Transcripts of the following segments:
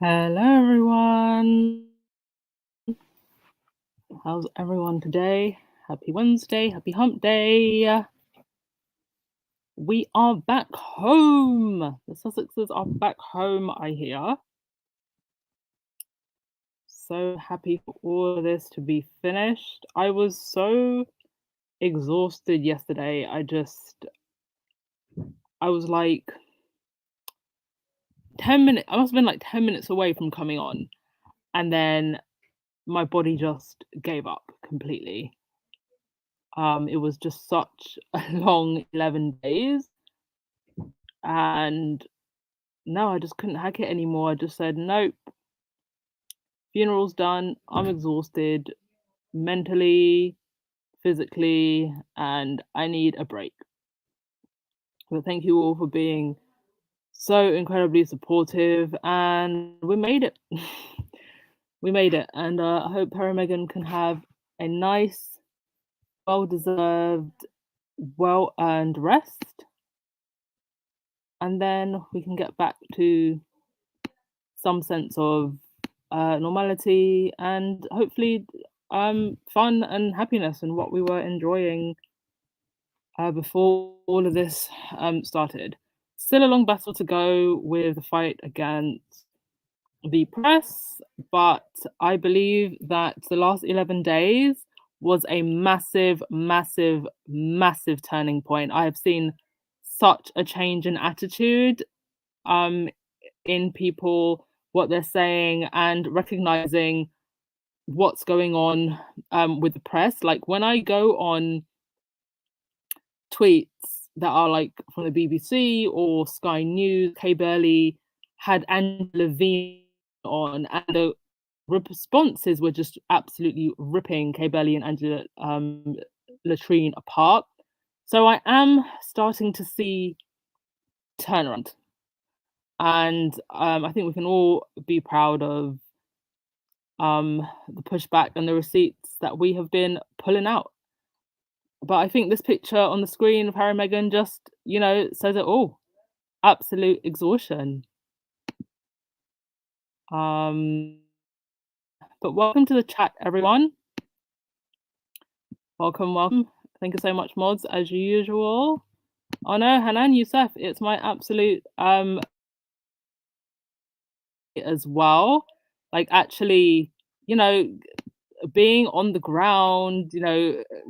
Hello, everyone. How's everyone today? Happy Wednesday, happy hump day. We are back home. The Sussexes are back home, I hear. So happy for all of this to be finished. I was so exhausted yesterday. I was like 10 minutes, I must have been like 10 minutes away from coming on. And then my body just gave up completely. It was just such a long 11 days. And no, I just couldn't hack it anymore. I just said, nope, funeral's done. I'm exhausted mentally, physically, and I need a break. But thank you all for being so incredibly supportive, and we made it. We made it, and I hope her and Meghan can have a nice, well-deserved, well-earned rest, and then we can get back to some sense of normality and hopefully fun and happiness and what we were enjoying before all of this started. Still a long battle to go with the fight against the press, but I believe that the last 11 days was a massive, massive, massive turning point. I have seen such a change in attitude um, in people, what they're saying, and recognizing what's going on with the press. Like when I go on tweets that are like from the BBC or Sky News, Kay Burley had Angela Levine on, and the responses were just absolutely ripping Kay Burley and Angela Latrine apart. So I am starting to see turnaround, and I think we can all be proud of the pushback and the receipts that we have been pulling out. But I think this picture on the screen of Harry and Meghan just, says it all. Absolute exhaustion. Um, but welcome to the chat, everyone. Welcome, welcome. Thank you so much, mods, as usual. Oh no, Hanan Youssef, it's my absolute as well. Like actually, you know, being on the ground,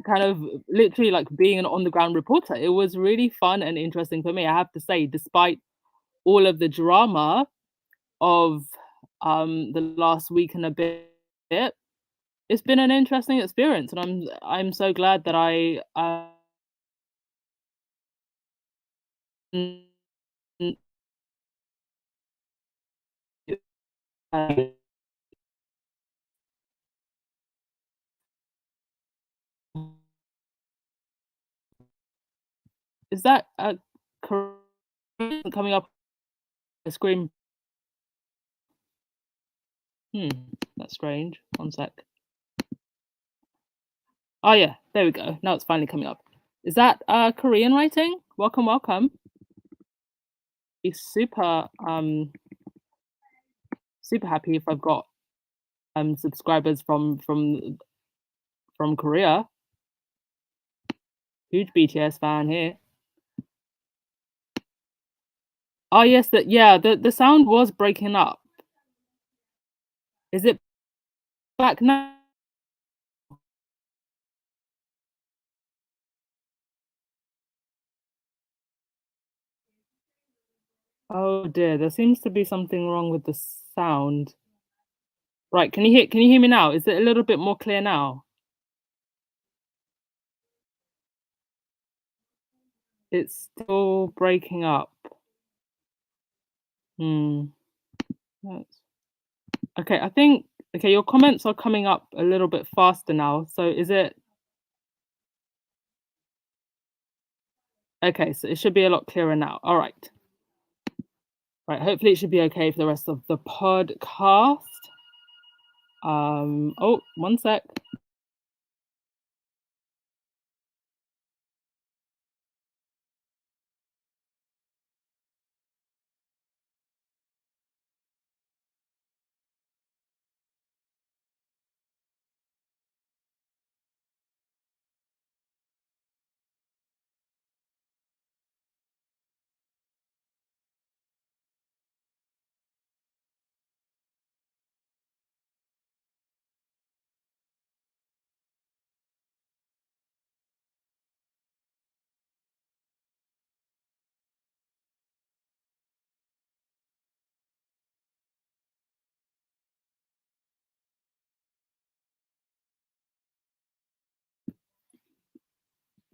kind of literally like being an on the ground reporter. It was really fun and interesting for me, I have to say, despite all of the drama of the last week and a bit. It's been an interesting experience, and I'm so glad that I is that coming up on the screen? That's strange. One sec. Oh yeah, there we go. Now it's finally coming up. Is that Korean writing? Welcome, welcome. Be super super happy if I've got subscribers from Korea. Huge BTS fan here. Oh yes, the sound was breaking up. Is it back now? Oh dear, there seems to be something wrong with the sound. Right, can you hear me now? Is it a little bit more clear now? It's still breaking up. Hmm. Okay, I think your comments are coming up a little bit faster now. So is it okay? So it should be a lot clearer now. All right. Right, hopefully it should be okay for the rest of the podcast. Oh, one sec.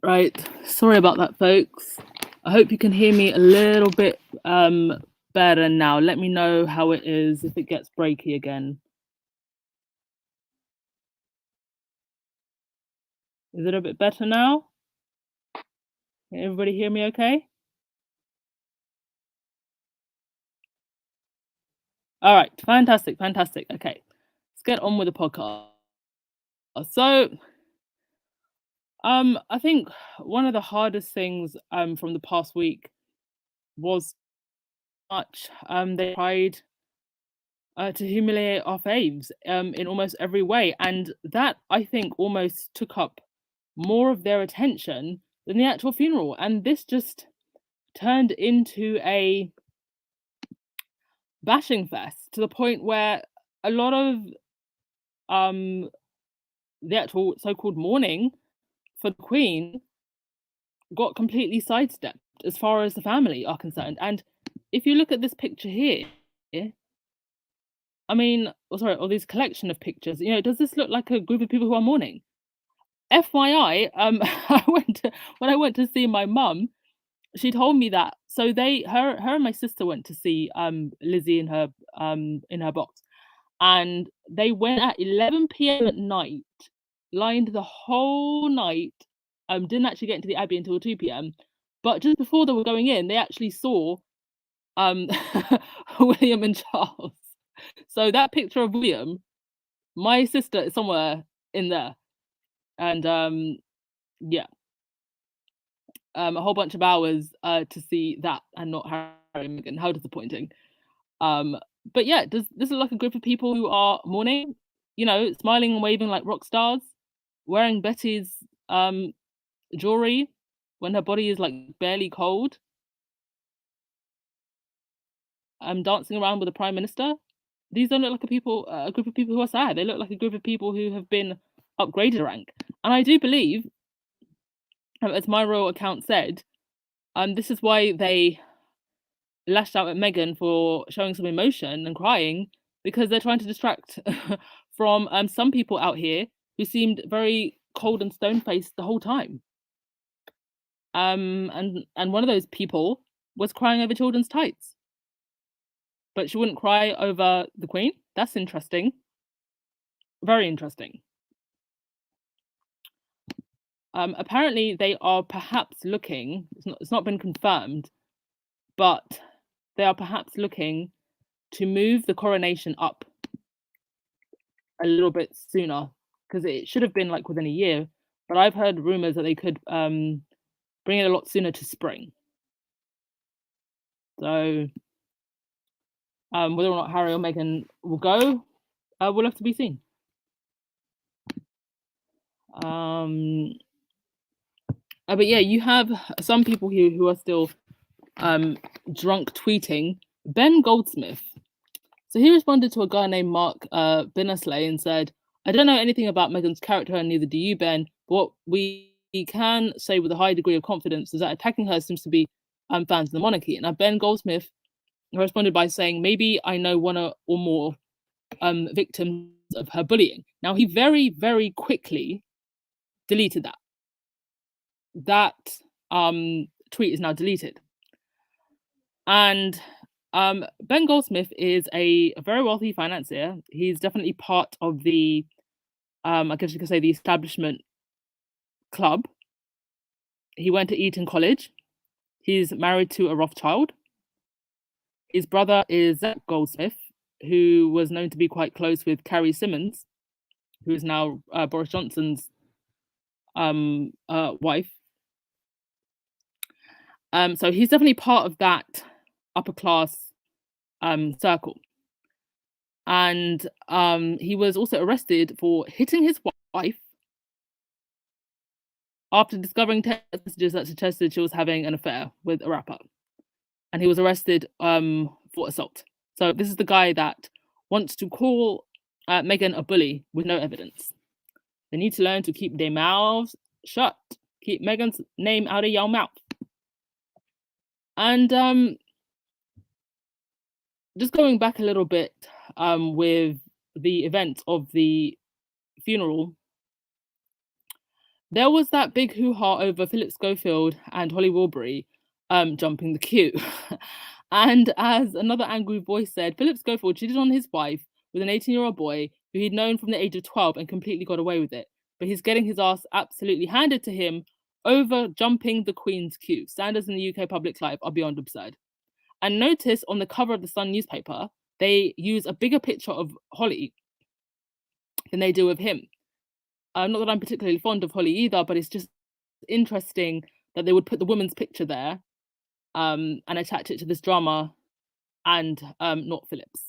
Right. Sorry about that, folks. I hope you can hear me a little bit better now. Let me know how it is if it gets breaky again. Is it a bit better now? Can everybody hear me okay? All right. Fantastic. Fantastic. Okay. Let's get on with the podcast. So, I think one of the hardest things from the past week was much they tried to humiliate our faves in almost every way. And that, I think, almost took up more of their attention than the actual funeral. And this just turned into a bashing fest to the point where a lot of um, the actual so called mourning for the Queen got completely sidestepped as far as the family are concerned. And if you look at this picture here, I mean, or sorry, or this collection of pictures, does this look like a group of people who are mourning? FYI, when I went to see my mum, she told me that so her and my sister went to see Lizzie in her box, and they went at 11 p.m. at night, lined the whole night, didn't actually get into the Abbey until 2 p.m. But just before they were going in, they actually saw um William and Charles. So that picture of William, my sister is somewhere in there, and yeah, a whole bunch of hours to see that and not Harry and Meghan. How disappointing. Um, but yeah, does this look like a group of people who are mourning? Smiling and waving like rock stars, wearing Betty's jewelry when her body is like barely cold, dancing around with the prime minister. These don't look like a group of people who are sad. They look like a group of people who have been upgraded rank. And I do believe, as my royal account said, this is why they lashed out at Meghan for showing some emotion and crying, because they're trying to distract from some people out here who seemed very cold and stone faced the whole time. And one of those people was crying over children's tights, but she wouldn't cry over the Queen. That's interesting. Very interesting. Apparently, they are perhaps looking. It's not been confirmed, but they are perhaps looking to move the coronation up a little bit sooner, because it should have been like within a year. But I've heard rumors that they could bring it a lot sooner to spring. So whether or not Harry or Meghan will go, will have to be seen. But yeah, you have some people here who are still drunk tweeting. Ben Goldsmith. So he responded to a guy named Mark Binnersley and said, "I don't know anything about Meghan's character, and neither do you, Ben. But what we can say with a high degree of confidence is that attacking her seems to be fans of the monarchy." Now, Ben Goldsmith responded by saying, "Maybe I know one or more victims of her bullying." Now, he very, very quickly deleted that. That tweet is now deleted. And Ben Goldsmith is a very wealthy financier. He's definitely part of the, I guess you could say, the establishment club. He went to Eton College. He's married to a Rothschild. His brother is Zach Goldsmith, who was known to be quite close with Carrie Symonds, who is now Boris Johnson's wife. So he's definitely part of that upper class circle. And he was also arrested for hitting his wife after discovering text messages that suggested she was having an affair with a rapper. And he was arrested for assault. So this is the guy that wants to call Meghan a bully with no evidence. They need to learn to keep their mouths shut. Keep Meghan's name out of your mouth. And just going back a little bit with the events of the funeral, There was that big hoo-ha over Philip Schofield and Holly Wilbury jumping the queue. And as another angry voice said, Philip Schofield cheated on his wife with an 18-year-old boy who he'd known from the age of 12 and completely got away with it. But he's getting his ass absolutely handed to him over jumping the Queen's queue. Standards in the UK public life are beyond absurd. And notice on the cover of the Sun newspaper, they use a bigger picture of Holly than they do of him. Not that I'm particularly fond of Holly either, but it's just interesting that they would put the woman's picture there and attach it to this drama and not Philip's.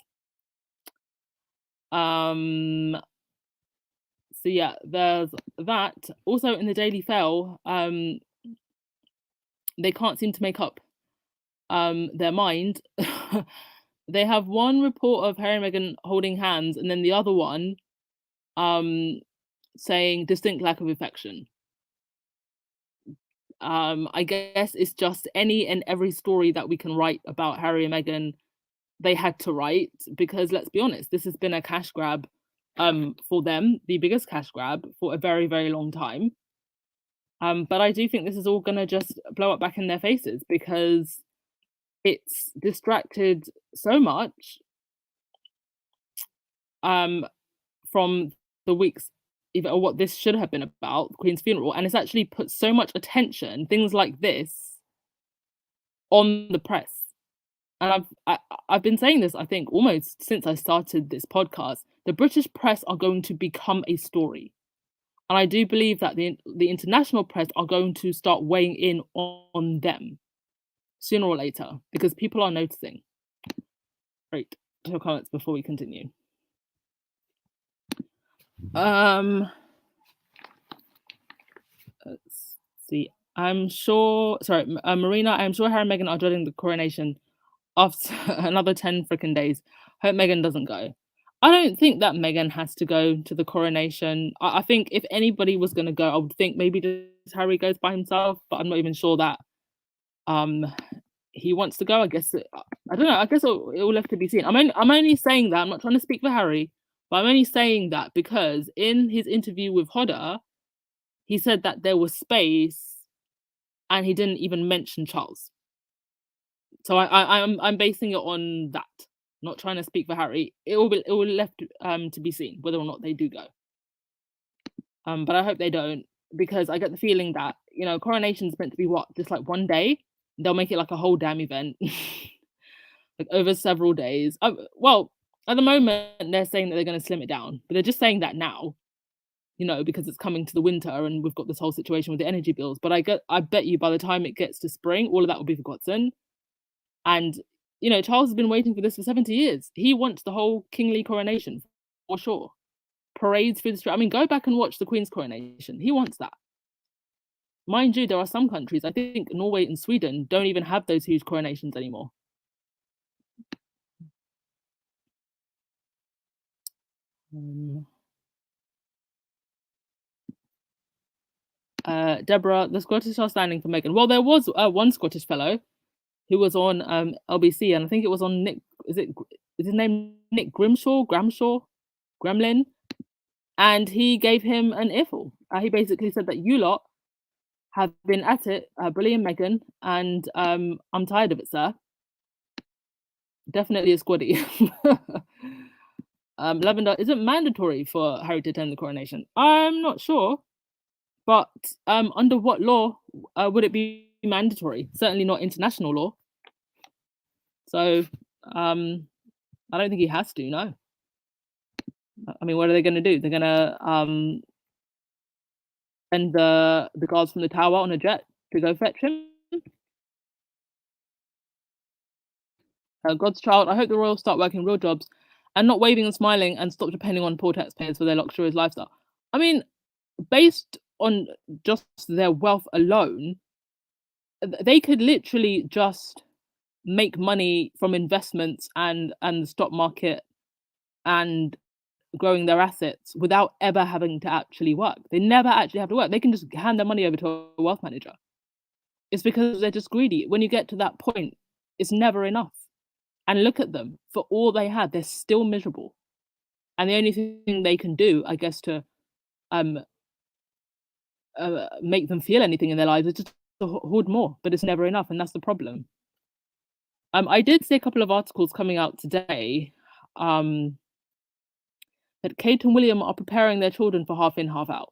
So yeah, there's that. Also in the Daily Fail, they can't seem to make up their mind. They have one report of Harry and Meghan holding hands, and then the other one saying distinct lack of affection. I guess it's just any and every story that we can write about Harry and Meghan, they had to write, because let's be honest, this has been a cash grab for them, the biggest cash grab for a very, very long time. But I do think this is all gonna just blow up back in their faces because it's distracted so much from the weeks even or what this should have been about, the Queen's funeral, and it's actually put so much attention, things like this, on the press. And I've been saying this, I think, almost since I started this podcast. The British press are going to become a story. And I do believe that the international press are going to start weighing in on them sooner or later because people are noticing. Great. Two comments before we continue. Let's see. Marina, I'm sure Harry and Meghan are dreading the coronation after another 10 freaking days. Hope Meghan doesn't go. I don't think that Meghan has to go to the coronation. I think if anybody was going to go, I would think maybe just Harry goes by himself, but I'm not even sure that he wants to go. I guess I don't know. I guess it will have to be seen. I'm only saying that. I'm not trying to speak for Harry, but I'm only saying that because in his interview with Hodder, he said that there was space, and he didn't even mention Charles. So I'm basing it on that. Not trying to speak for Harry. It will be left to be seen whether or not they do go. But I hope they don't, because I get the feeling that coronation's meant to be just like one day. They'll make it like a whole damn event, like over several days. Well, at the moment they're saying that they're going to slim it down, but they're just saying that now, because it's coming to the winter and we've got this whole situation with the energy bills. But I bet you by the time it gets to spring, all of that will be forgotten. And Charles has been waiting for this for 70 years. He wants the whole kingly coronation for sure. Parades through the street. I mean, go back and watch the Queen's coronation. He wants that. Mind you, there are some countries, I think Norway and Sweden, don't even have those huge coronations anymore. Deborah, the Scottish are standing for Meghan. Well, there was one Scottish fellow who was on LBC, and I think it was on Nick. Is his name Nick Gramshaw, Gremlin? And he gave him an earful. He basically said that you lot have been at it, bullying Meghan, and I'm tired of it, sir. Definitely a squaddy. Lavender, is it mandatory for Harry to attend the coronation? I'm not sure, but under what law would it be mandatory? Certainly not international law. So I don't think he has to. No. I mean, what are they going to do? They're going to send the guards from the tower on a jet to go fetch him. God's child, I hope the royals start working real jobs and not waving and smiling and stop depending on poor taxpayers for their luxurious lifestyle. I mean, based on just their wealth alone, they could literally just make money from investments and the stock market and growing their assets without ever having to actually work. They never actually have to work. They can just hand their money over to a wealth manager. It's because they're just greedy. When you get to that point, it's never enough. And look at them. For all they had, they're still miserable. And the only thing they can do, I guess, to make them feel anything in their lives. It's just to hoard more, but it's never enough, and that's the problem. I did see a couple of articles coming out today, um, that Kate and William are preparing their children for half in, half out.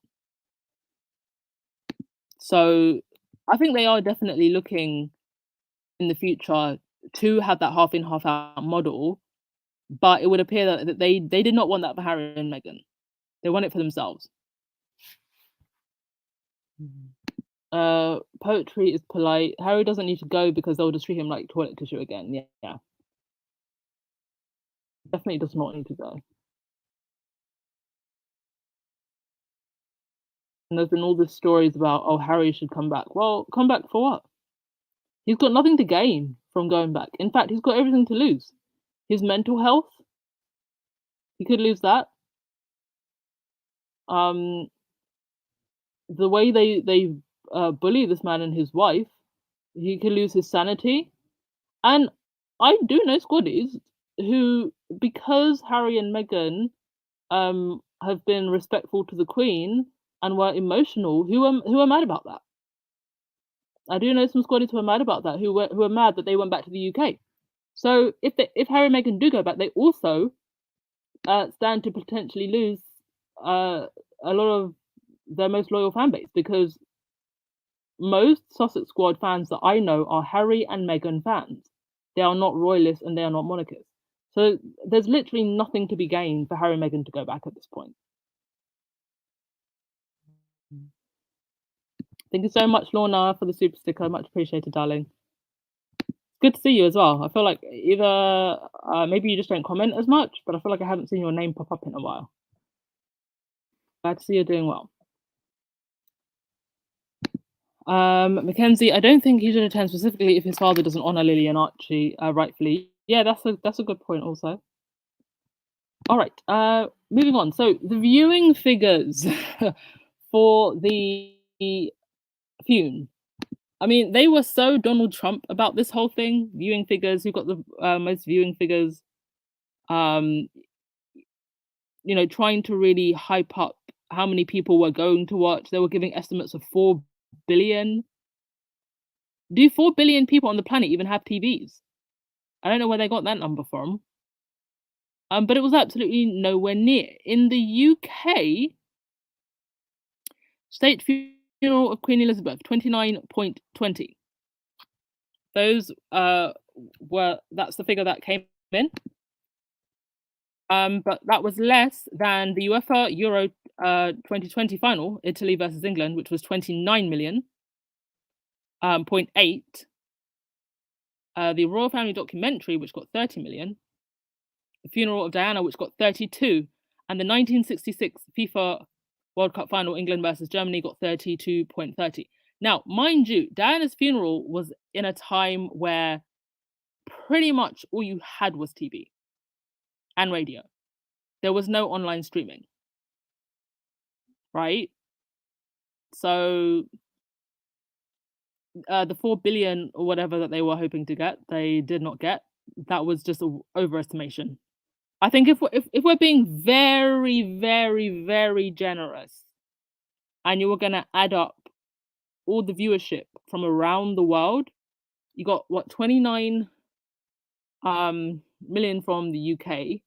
So I think they are definitely looking in the future to have that half in, half out model, but it would appear that they did not want that for Harry and Meghan. They want it for themselves. Poetry is polite. Harry doesn't need to go because they'll just treat him like toilet tissue again. Yeah. Definitely does not need to go. And there's been all these stories about, oh, Harry should come back. Well, come back for what? He's got nothing to gain from going back. In fact, he's got everything to lose. His mental health, he could lose that. Um, the way they bully this man and his wife, he could lose his sanity. And I do know squaddies who, because Harry and Meghan have been respectful to the Queen and were emotional, who are mad about that. I do know some squaddies who are mad about that, who are mad that they went back to the UK. So if Harry and Meghan do go back, they also stand to potentially lose a lot of their most loyal fan base, because most Sussex Squad fans that I know are Harry and Meghan fans. They are not royalists and they are not monarchists. So there's literally nothing to be gained for Harry and Meghan to go back at this point. Thank you so much, Lorna, for the super sticker. Much appreciated, darling. Good to see you as well. I feel like either maybe you just don't comment as much, but I feel like I haven't seen your name pop up in a while. Glad to see you're doing well. Mackenzie, I don't think he should attend specifically if his father doesn't honour Lily and Archie rightfully. Yeah, that's a good point also. All right, moving on. So the viewing figures for the Fune. I mean, they were so Donald Trump about this whole thing. Viewing figures, who got the most viewing figures? You know, trying to really hype up how many people were going to watch. They were giving estimates of 4 billion. Do 4 billion people on the planet even have TVs? I don't know where they got that number from. But it was absolutely nowhere near. In the UK, state funeral of Queen Elizabeth, 29.20. Those that's the figure that came in. But that was less than the UEFA Euro 2020 final, Italy versus England, which was 29 million. 0.8. The Royal Family documentary, which got 30 million. The funeral of Diana, which got 32, and the 1966 FIFA World Cup final, England versus Germany, got 32.30. Now, mind you, Diana's funeral was in a time where pretty much all you had was TV and radio. There was no online streaming, right? So the 4 billion or whatever that they were hoping to get, they did not get. That was just an overestimation. I think if we're being very, very, very generous, and you were going to add up all the viewership from around the world, you got what, 29 million from the UK,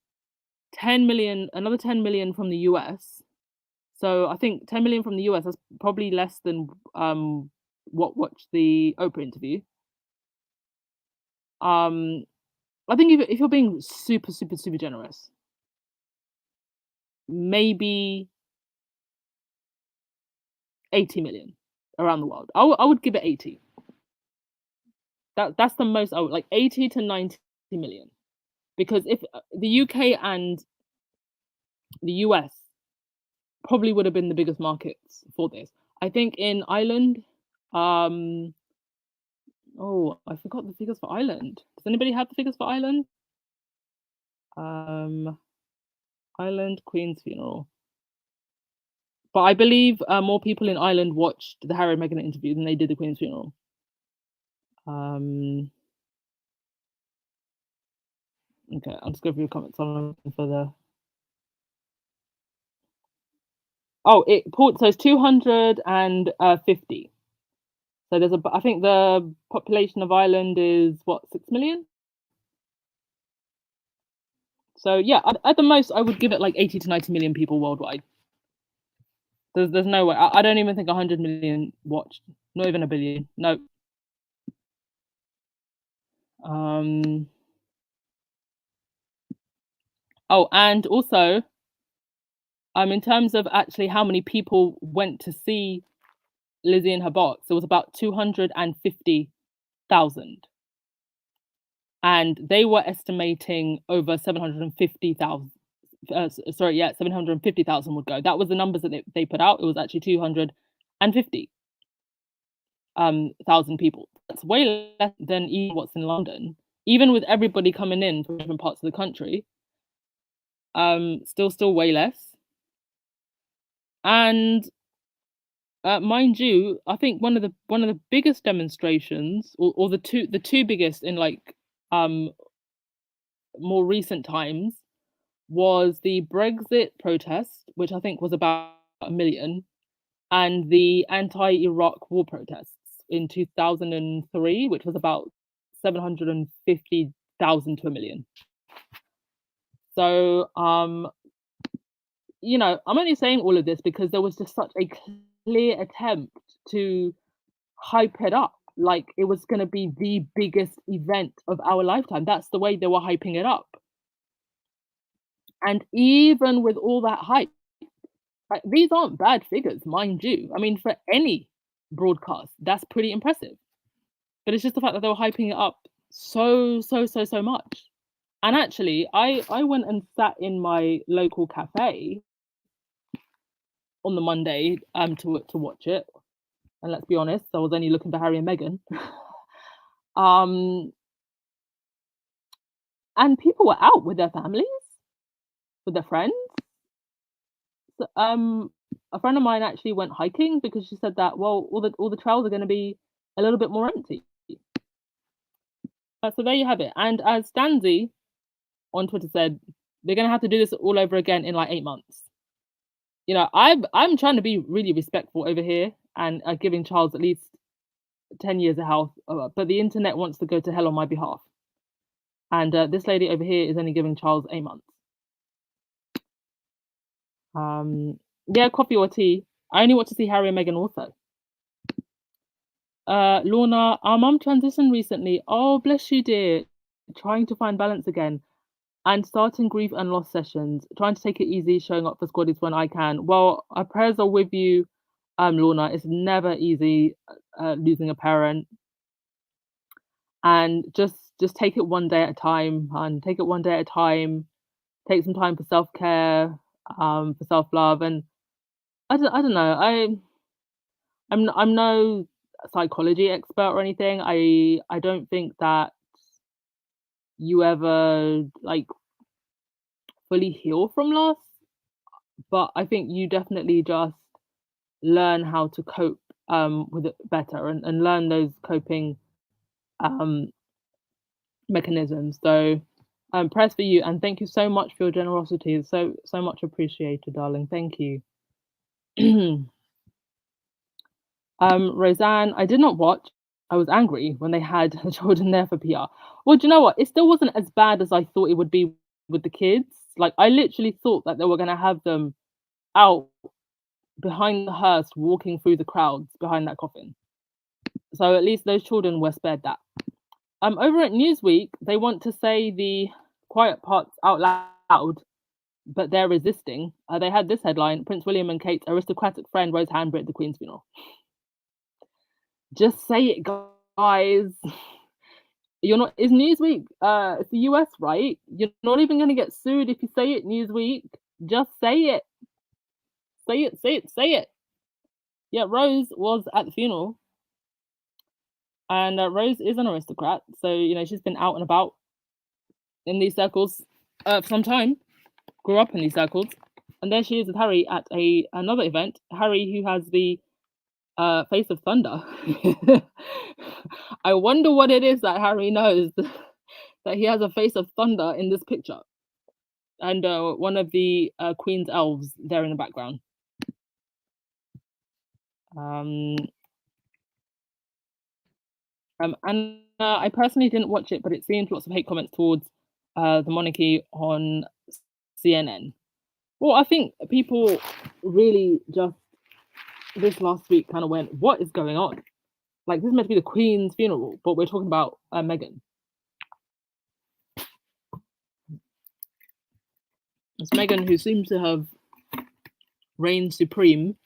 10 million, another 10 million from the US. So I think 10 million from the US, that's probably less than what watched the Oprah interview. I think if you're being super, super, super generous, maybe 80 million around the world. I would give it 80. That's the most I would like, 80 to 90 million. Because if the UK and the US probably would have been the biggest markets for this. I think in Ireland, oh, I forgot the figures for Ireland. Does anybody have the figures for Ireland? Ireland Queen's funeral. But I believe more people in Ireland watched the Harry and Meghan interview than they did the Queen's funeral. Okay, I'll just go through your comments on for the. Oh, so it's 250. So I think the population of Ireland is what, 6 million. So yeah, at the most, I would give it like 80 to 90 million people worldwide. There's no way. I don't even think 100 million watched. Not even a billion. No. Um. Oh, and also, in terms of actually how many people went to see Lizzie in her box, it was about 250,000, and they were estimating over 750,000. Sorry, yeah, 750,000 would go. That was the numbers that they put out. It was actually 250 thousand people. That's way less than even what's in London. Even with everybody coming in from different parts of the country, still way less. And mind you, I think one of the biggest demonstrations, or the two biggest in like um more recent times, was the Brexit protest, which I think was about 1 million, and the anti-Iraq war protests in 2003, which was about 750,000 to 1 million. So, I'm only saying all of this because there was just such a clear attempt to hype it up like it was going to be the biggest event of our lifetime. That's the way they were hyping it up. And even with all that hype, like, these aren't bad figures, mind you. I mean, for any broadcast, that's pretty impressive. But it's just the fact that they were hyping it up so much. And actually, I went and sat in my local cafe on the Monday to watch it. And let's be honest, I was only looking for Harry and Meghan. um, and people were out with their families, with their friends. Um, a friend of mine actually went hiking because she said that, well, all the trails are going to be a little bit more empty. So there you have it. And as Stanzi on Twitter said, they're going to have to do this all over again in like 8 months. I'm trying to be really respectful over here and giving Charles at least 10 years of health, but the internet wants to go to hell on my behalf. And this lady over here is only giving Charles 8 months. Yeah, coffee or tea. I only want to see Harry and Meghan also. Lorna, our mum transitioned recently. Oh, bless you, dear. Trying to find balance again and starting grief and loss sessions. Trying to take it easy, showing up for squaddies when I can. Well, our prayers are with you, Lorna. It's never easy losing a parent, and just take it one day at a time, and take it one day at a time. Take some time for self care, for self love, and I don't know. I'm no psychology expert or anything. I don't think that you ever like fully heal from loss, but I think you definitely just learn how to cope with it better, and learn those coping um mechanisms. So press for you, and thank you so much for your generosity. It's so much appreciated, darling. Thank you. Roseanne, I did not watch. I was angry when they had the children there for PR. Well, do you know what? It still wasn't as bad as I thought it would be with the kids. Like, I literally thought that they were going to have them out behind the hearse, walking through the crowds behind that coffin. So at least those children were spared that. Over at Newsweek, they want to say the quiet parts out loud, but they're resisting. They had this headline: Prince William and Kate's aristocratic friend rose handbrake at the Queen's funeral. Just say it, guys. You're not. Is Newsweek? It's the US, right? You're not even gonna get sued if you say it, Newsweek. Just say it. Say it. Say it. Say it. Yeah, Rose was at the funeral, and Rose is an aristocrat, so she's been out and about in these circles for some time. Grew up in these circles, and there she is with Harry at another event. Harry, who has the face of thunder. I wonder what it is that Harry knows that he has a face of thunder in this picture, and one of the Queen's elves there in the background. Um, and I personally didn't watch it, but it seems lots of hate comments towards the monarchy on CNN. Well, I think people really just this last week kind of went, "What is going on?" Like this is meant to be the Queen's funeral, but we're talking about Meghan. It's Meghan who seems to have reigned supreme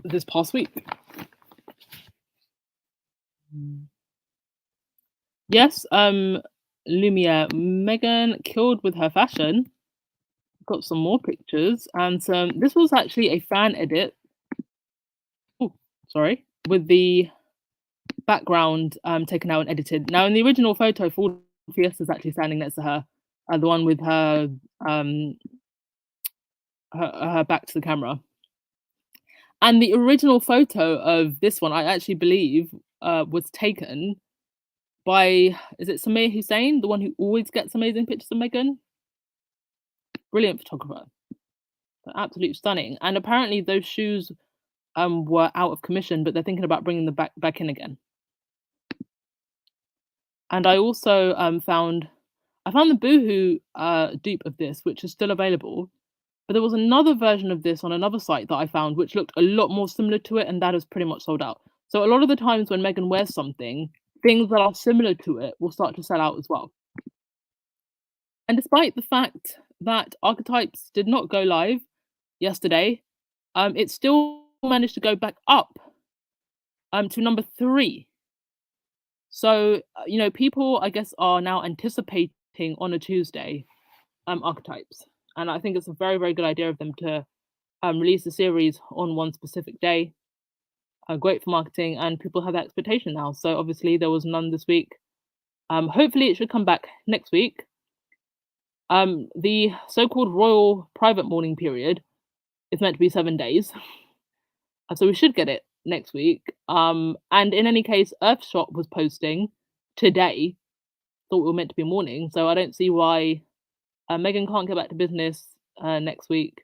this past week. Yes, Lumiere, Meghan killed with her fashion. Got some more pictures, and some. This was actually a fan edit. Oh, sorry, with the background taken out and edited. Now, in the original photo, Ford Fiesta is actually standing next to her, the one with um her back to the camera. And the original photo of this one, I actually believe, was taken by, is it Samir Hussein, the one who always gets amazing pictures of Meghan? Brilliant photographer. Absolutely stunning. And apparently those shoes were out of commission, but they're thinking about bringing them back in again. And I also found the Boohoo dupe of this, which is still available. But there was another version of this on another site that I found, which looked a lot more similar to it, and that is pretty much sold out. So a lot of the times when Meghan wears something, things that are similar to it will start to sell out as well. And despite the fact that Archetypes did not go live yesterday, it still managed to go back up to number 3. So, people, I guess, are now anticipating on a Tuesday Archetypes. And I think it's a very, very good idea of them to release the series on one specific day. Great for marketing, and people have that expectation now. So obviously there was none this week. Hopefully it should come back next week. The so-called royal private mourning period is meant to be 7 days. So we should get it next week. And in any case, Earthshot was posting today, thought we were meant to be mourning. So I don't see why Meghan can't get back to business next week.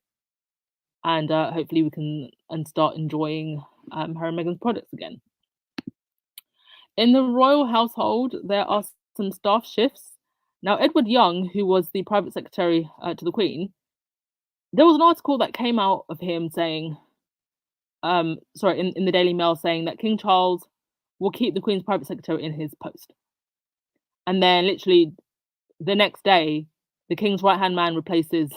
And hopefully we can start enjoying her and Meghan's products again. In the royal household, there are some staff shifts. Now, Edward Young, who was the private secretary to the Queen, there was an article that came out of him saying, in the Daily Mail saying that King Charles will keep the Queen's private secretary in his post. And then literally the next day, the King's right-hand man replaces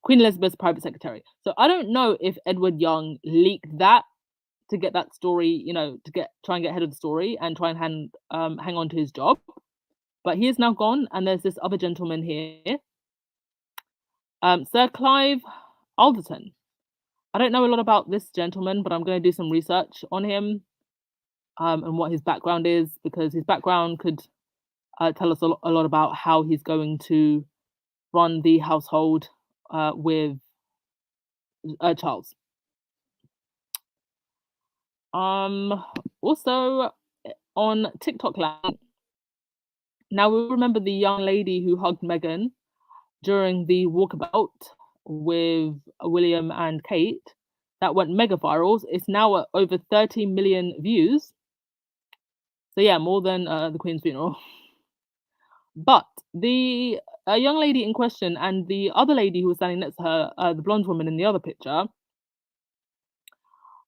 Queen Elizabeth's private secretary. So I don't know if Edward Young leaked that to get that story, to try and get ahead of the story and try and hang on to his job. But he is now gone, and there's this other gentleman here, Sir Clive Alderton. I don't know a lot about this gentleman, but I'm going to do some research on him and what his background is, because his background could tell us a lot about how he's going to run the household with Charles. Also on TikTok land. Now we remember the young lady who hugged Meghan during the walkabout with William and Kate. That went mega viral. It's now at over 30 million views. So yeah, more than the Queen's funeral. But the young lady in question and the other lady who was standing next to her, the blonde woman in the other picture,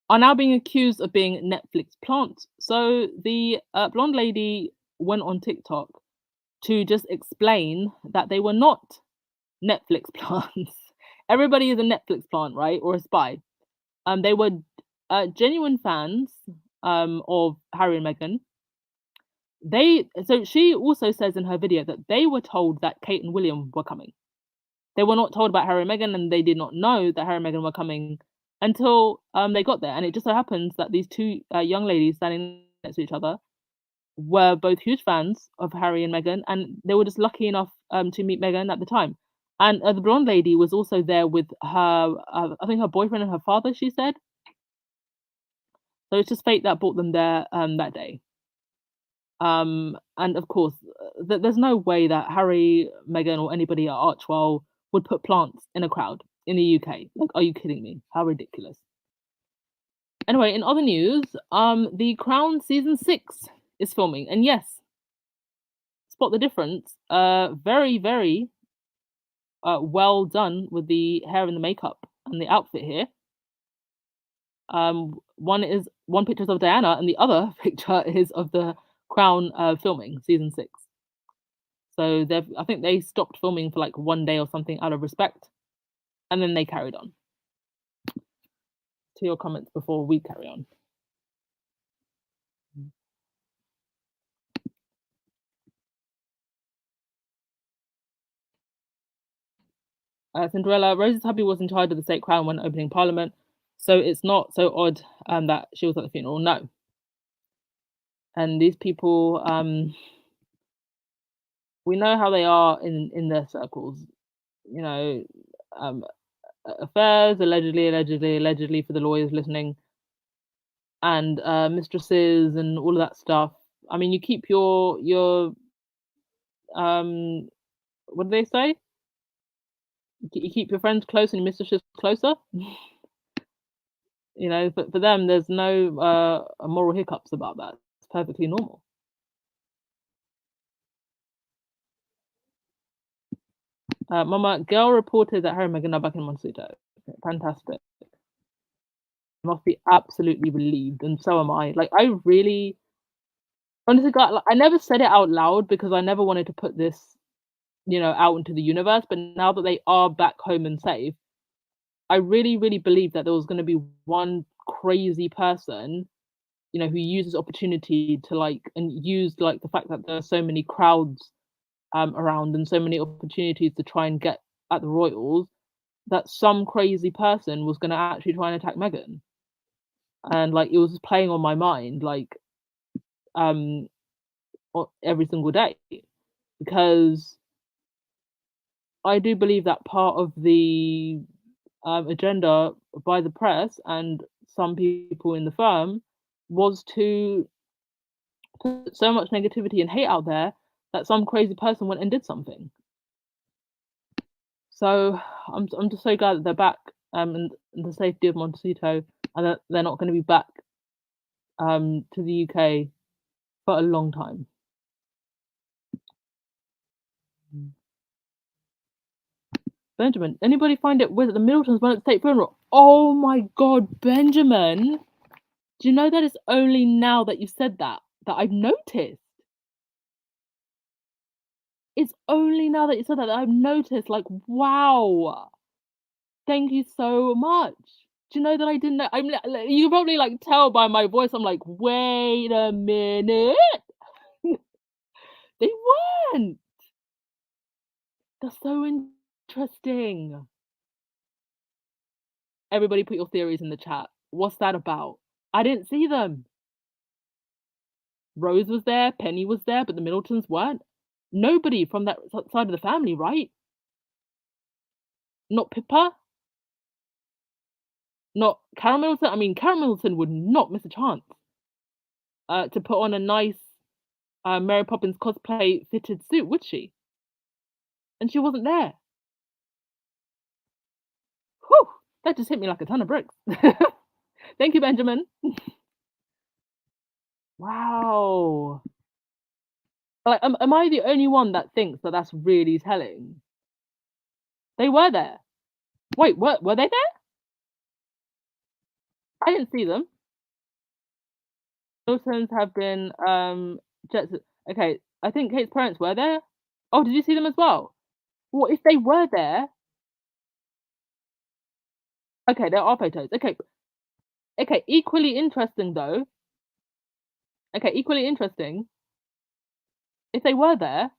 are now being accused of being Netflix plants. So the blonde lady went on TikTok to just explain that they were not Netflix plants. Everybody is a Netflix plant, right? Or a spy. They were genuine fans of Harry and Meghan. So she also says in her video that they were told that Kate and William were coming. They were not told about Harry and Meghan, and they did not know that Harry and Meghan were coming until they got there. And it just so happens that these two young ladies standing next to each other were both huge fans of Harry and Meghan, and they were just lucky enough to meet Meghan at the time. And the blonde lady was also there with her, I think her boyfriend and her father, she said. So it's just fate that brought them there that day. And of course, there's no way that Harry, Meghan, or anybody at Archwell would put plants in a crowd in the UK. Like, are you kidding me? How ridiculous. Anyway, in other news, The Crown season 6 is filming, and yes, spot the difference. Very, very well done with the hair and the makeup and the outfit here. One picture is of Diana, and the other picture is of the Crown filming season 6. So I think they stopped filming for like one day or something out of respect, and then they carried on. To your comments before we carry on. Cinderella, Rose's hubby was in charge of the state crown when opening parliament, so it's not so odd that she was at the funeral. No. And these people, we know how they are in their circles. You know, affairs, allegedly for the lawyers listening, and mistresses and all of that stuff. I mean, you keep your what do they say? You keep your friends close and your mistresses closer. You know, for them, there's no moral hiccups about that. It's perfectly normal. Mama, girl reported that Harry and Meghan are back in Montecito. Okay, fantastic. Must be absolutely relieved, and so am I. Like, I really, honestly, God, like, I never said it out loud because I never wanted to put this, out into the universe. But now that they are back home and safe, I really, really believe that there was going to be one crazy person, who uses opportunity to and use the fact that there are so many crowds around and so many opportunities to try and get at the royals, that some crazy person was going to actually try and attack Meghan. And it was just playing on my mind um every single day, because I do believe that part of the agenda by the press and some people in the firm was to put so much negativity and hate out there that some crazy person went and did something. So I'm just so glad that they're back in the safety of Montecito, and that they're not going to be back to the UK for a long time. Benjamin, anybody find it weird that the Middletons went at the state funeral? Oh my God, Benjamin! Do you know that it's only now that you said that I've noticed? It's only now that you said that I've noticed. Like, wow! Thank you so much. Do you know that I didn't know? You probably tell by my voice. I'm like, wait a minute. They weren't. That's so interesting. Everybody put your theories in the chat. What's that about? I didn't see them. Rose was there, Penny was there, but the Middletons weren't. Nobody from that side of the family, right? Not Pippa? Not Carol Middleton? I mean, Carol Middleton would not miss a chance to put on a nice Mary Poppins cosplay fitted suit, would she? And she wasn't there. Whew! That just hit me like a ton of bricks. Thank you, Benjamin. Wow. Am I the only one that thinks that that's really telling? They were there. Wait, were they there? I didn't see them. Middletons have been Jets. Okay, I think Kate's parents were there. Oh, did you see them as well? Well, if they were there, okay, there are photos. Okay, equally interesting though. Okay, equally interesting. If they were there,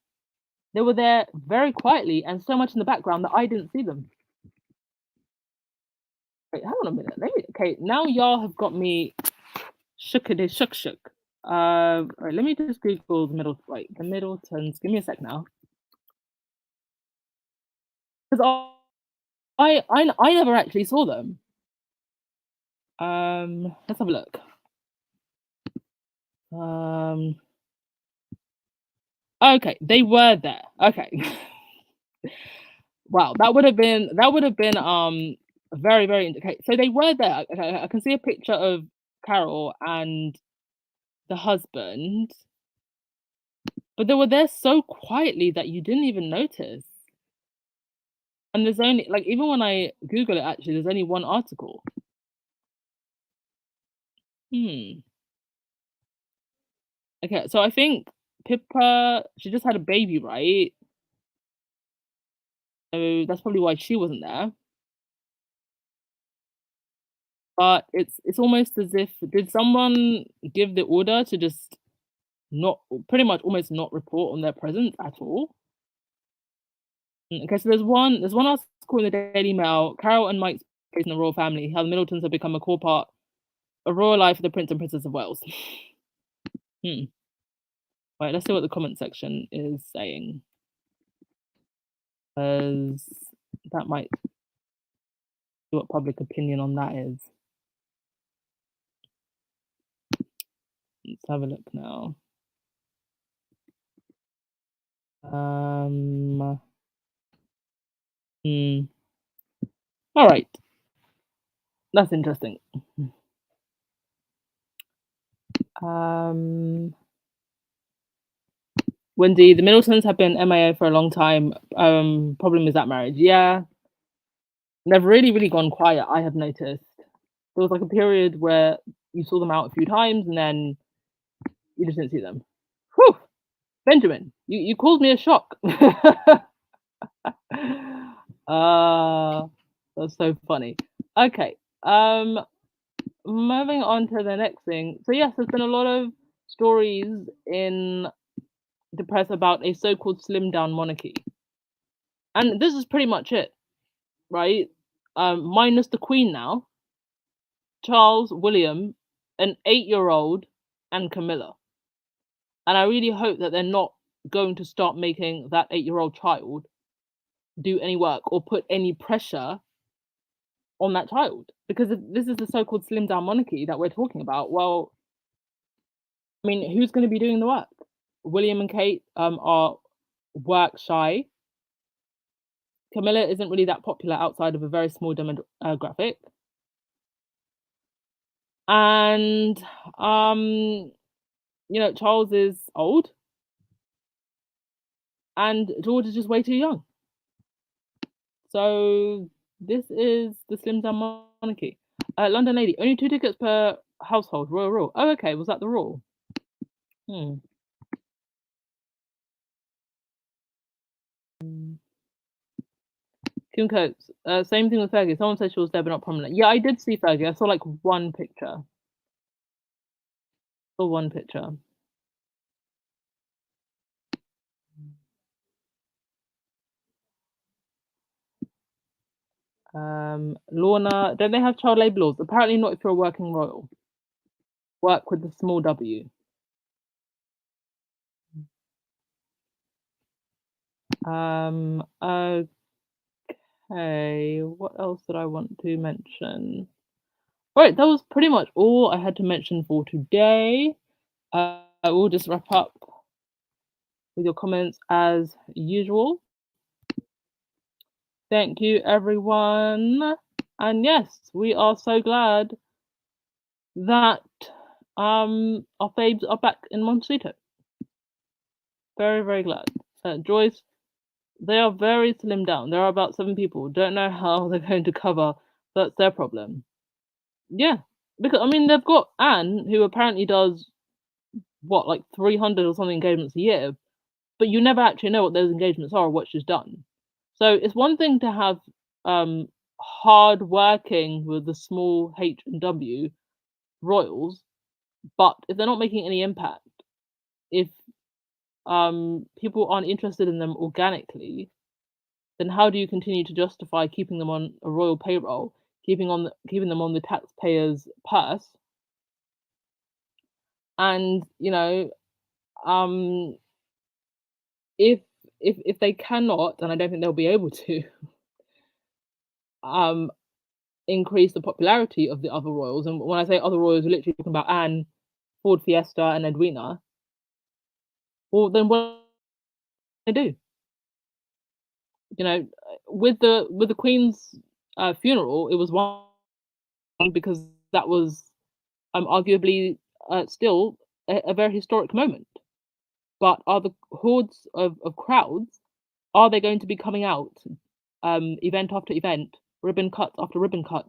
they were there very quietly and so much in the background that I didn't see them. Wait, hang on a minute. Okay, now y'all have got me shook. All right, let me just Google the Middletons. Give me a sec now, because I never actually saw them. Let's have a look. Okay, they were there. Okay. Wow, that would have been very, very okay. So they were there. Okay, I can see a picture of Carol and the husband, but they were there so quietly that you didn't even notice. And there's only like even when I Google it actually, there's only one article. Hmm. Okay, so I think Pippa, she just had a baby, right? So that's probably why she wasn't there. But it's almost as if did someone give the order to just not pretty much almost not report on their presence at all? Okay, so there's one article in the Daily Mail, Carol and Mike's place in the royal family, how the Middletons have become a core part of royal life for the Prince and Princess of Wales. Hmm. Right, let's see what the comment section is saying. Because that might be what public opinion on that is. Let's have a look now. Hmm. All right. That's interesting. Wendy, the Middletons have been MIA for a long time. Problem is that marriage. Yeah. They've really, really gone quiet, I have noticed. There was like a period where you saw them out a few times and then you just didn't see them. Whew! Benjamin, you caused me a shock. That's so funny. Okay. Moving on to the next thing. So yes, there's been a lot of stories in the press about a so-called slim down monarchy. And this is pretty much it, right? Minus the Queen now, Charles, William, an 8-year-old, and Camilla. And I really hope that they're not going to start making that 8-year-old child do any work or put any pressure on that child. Because if this is the so-called slim down monarchy that we're talking about, well, I mean, who's going to be doing the work? William and Kate are work shy. Camilla isn't really that popular outside of a very small demographic. And Charles is old and George is just way too young. So this is the slim down monarchy. London lady, only 2 tickets per household. Royal rule. Oh, okay. Was that the rule? Hmm. Kim Coates. Same thing with Fergie. Someone said she was there but not prominent. Yeah, I did see Fergie. I saw like one picture. Saw one picture. Lorna, don't they have child labour laws? Apparently not if you're a working royal. Work with the small W. Okay, what else did I want to mention? Right, that was pretty much all I had to mention for today. I will just wrap up with your comments as usual. Thank you, everyone. And yes, we are so glad that our faves are back in Montecito. Very, very glad. Joyce, they are very slimmed down. There are about 7 people. Don't know how they're going to cover. That's their problem. Yeah, because I mean they've got Anne, who apparently does what, like 300 or something engagements a year, but you never actually know what those engagements are or what she's done. So it's one thing to have hard working with the small H and W royals, but if they're not making any impact, if people aren't interested in them organically, then how do you continue to justify keeping them on a royal payroll, keeping them on the taxpayer's purse? And um, if they cannot, and I don't think they'll be able to, increase the popularity of the other royals, and when I say other royals, we're literally talking about Anne, Ford Fiesta, and Edwina. Well, then what do they do? With the Queen's funeral, it was one because that was arguably still a very historic moment. But are the hordes of crowds, are they going to be coming out event after event, ribbon cut after ribbon cut,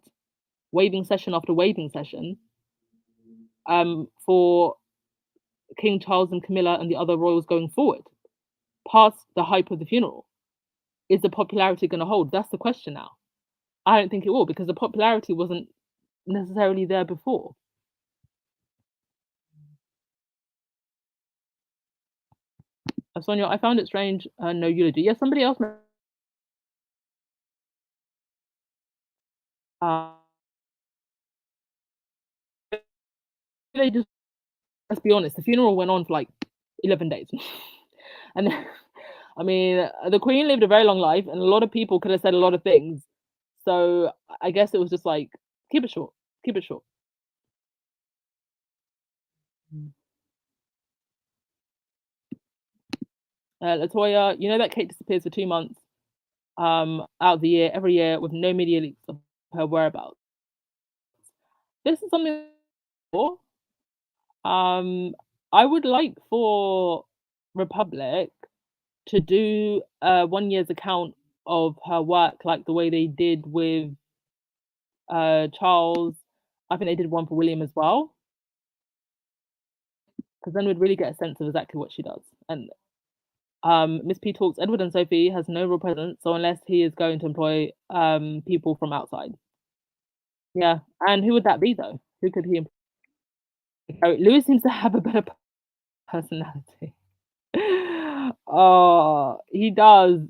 waving session after waving session for King Charles and Camilla and the other royals going forward, past the hype of the funeral? Is the popularity going to hold? That's the question now. I don't think it will, because the popularity wasn't necessarily there before. Sonia, I found it strange. No eulogy. Yes, somebody else. They just, let's be honest, the funeral went on for like 11 days. And I mean, the Queen lived a very long life, and a lot of people could have said a lot of things. So I guess it was just like, keep it short, keep it short. Latoya, you know that Kate disappears for 2 months out of the year, every year, with no media leaks of her whereabouts. This is something I would like for Republic to do 1 year's account of her work, like the way they did with Charles. I think they did one for William as well, because then we'd really get a sense of exactly what she does. And Miss P talks, Edward and Sophie has no real presence, so unless he is going to employ people from outside. Yeah, and who would that be though? Who could he employ? Oh, Louis seems to have a better personality. Oh, he does,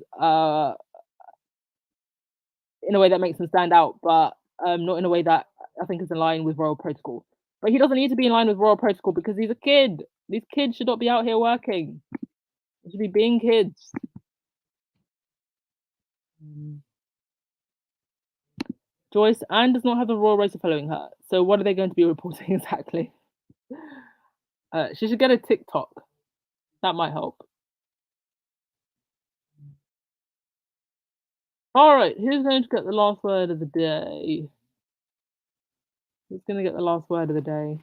in a way that makes him stand out, but not in a way that I think is in line with royal protocol. But he doesn't need to be in line with royal protocol because he's a kid. These kids should not be out here working. They should be being kids. Joyce, Anne does not have the royal roster following her. So what are they going to be reporting exactly? She should get a TikTok. That might help. All right, who's going to get the last word of the day? Who's going to get the last word of the day?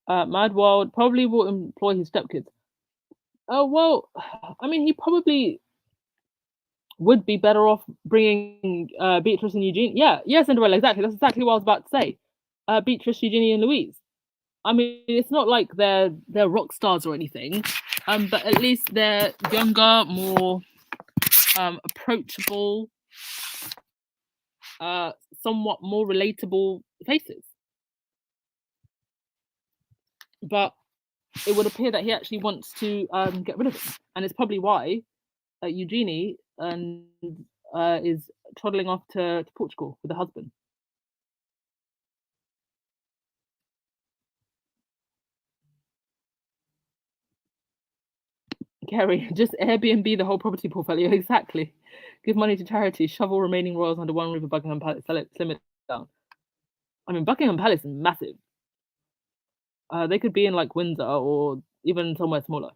Mad World probably will employ his stepkids. Oh, well, I mean, he probably would be better off bringing Beatrice and Eugene. Yeah, Cinderella, exactly. That's exactly what I was about to say. Beatrice, Eugenie, and Louise. I mean, it's not like they're rock stars or anything, but at least they're younger, more approachable, somewhat more relatable faces. But it would appear that he actually wants to get rid of him, and it's probably why Eugenie is toddling off to Portugal with her husband. Gary, just Airbnb the whole property portfolio. Exactly. Give money to charity. Shovel remaining royals under one roof of Buckingham Palace. Slim it down. I mean, Buckingham Palace is massive. They could be in like Windsor or even somewhere smaller.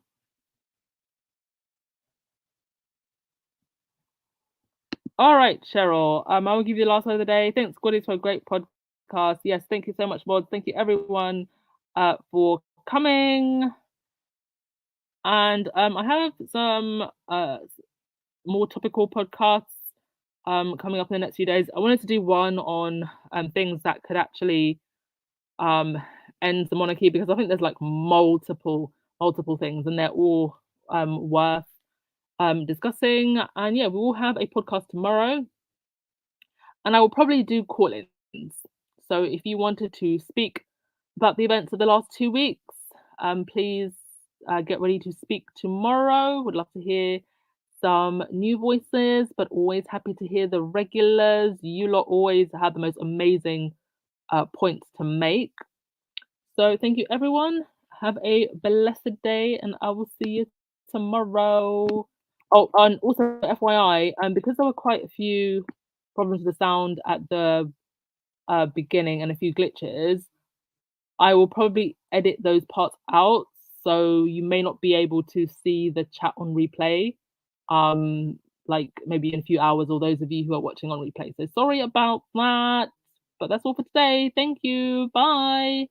All right, Cheryl. I will give you the last word of the day. Thanks, Squaddies, for a great podcast. Yes, thank you so much, mods. Thank you, everyone, for coming. And I have some more topical podcasts coming up in the next few days. I wanted to do one on things that could actually end the monarchy, because I think there's like multiple things, and they're all worth discussing. And yeah, we will have a podcast tomorrow, and I will probably do call-ins. So if you wanted to speak about the events of the last 2 weeks, please get ready to speak tomorrow. Would love to hear some new voices, but always happy to hear the regulars. You lot always have the most amazing points to make. So thank you, everyone. Have a blessed day, and I will see you tomorrow. Oh, and also FYI, because there were quite a few problems with the sound at the beginning and a few glitches, I will probably edit those parts out, so you may not be able to see the chat on replay, like maybe in a few hours, or those of you who are watching on replay. So sorry about that. But that's all for today. Thank you. Bye.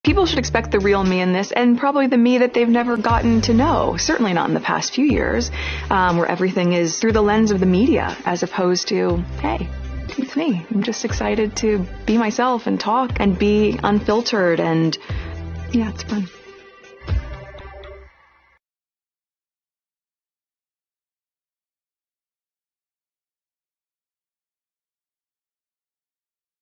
People should expect the real me in this, and probably the me that they've never gotten to know, certainly not in the past few years, where everything is through the lens of the media, as opposed to, hey, it's me. I'm just excited to be myself and talk and be unfiltered, and yeah, it's fun.